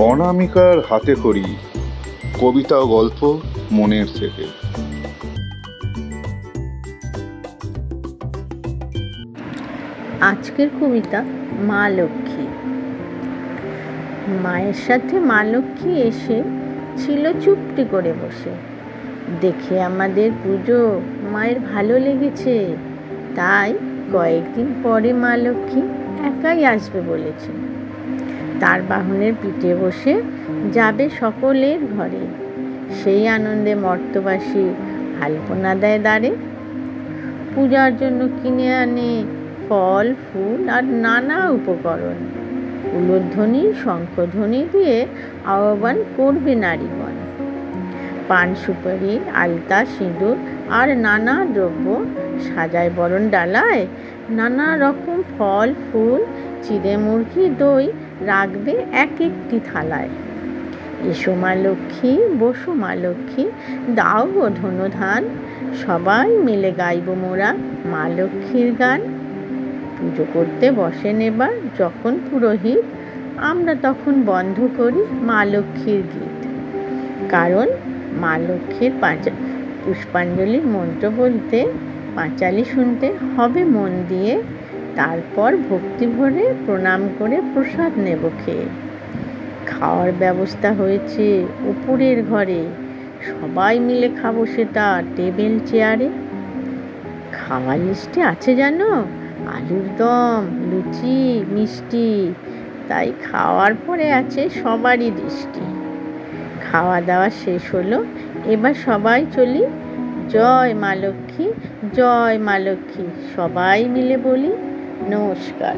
অনামিকার হাতে খড়ি, কবিতা ও গল্প মনের থেকে। আজকের কবিতা মা লক্ষ্মী। মায়ের সাথে মা লক্ষ্মী এসে ছিল চুপটি করে বসে। দেখে আমাদের পুজো মায়ের ভালো লেগেছে, তাই কয়েকদিন পরে মা লক্ষ্মী একাই আসবে বলেছে। তার বাহনের পিঠে বসে যাবে সকলের ঘরে, সেই আনন্দে মর্তবাসী আলপনা দেয় দ্বারে। পূজার জন্য কিনে আনে ফল ফুল আর নানা উপকরণ, উলুধ্বনি শঙ্খধ্বনি দিয়ে আহ্বান করবে নারীগণ। পান সুপারি আলতা সিঁদুর আর নানা দ্রব্য সাজায় বরণ ডালায়, নানা রকম ফল ফুল চিড়ে মুরগি দই রাখবে এক একটি থালায়। এসো মা লক্ষ্মী, বসো মা লক্ষ্মী, দাও গো ধনধান, সবাই মিলে গাইব মোরা মা লক্ষ্মীর গান। পুজো করতে বসেন এবার যখন পুরোহিত, আমরা তখন বন্ধ করি মা লক্ষ্মীর গীত। কারণ মা লক্ষ্মীর পুষ্পাঞ্জলির মন্ত্র বলতে পাঁচালি শুনতে হবে মন দিয়ে, তারপর ভক্তি ভরে প্রণাম করে প্রসাদ নেব খেয়ে। খাওয়ার ব্যবস্থা হয়েছে উপরের ঘরে, সবাই মিলে খাবো সেটা টেবিল চেয়ারে। খাওয়ার লিস্টে আছে জানো আলুর দম লুচি মিষ্টি, তাই খাওয়ার পরে আছে সবারই দৃষ্টি। খাওয়া দাওয়া শেষ হলো, এবার সবাই চলি জয় মা লক্ষ্মী, জয় মা লক্ষ্মী, সবাই মিলে বলি নমস্কার।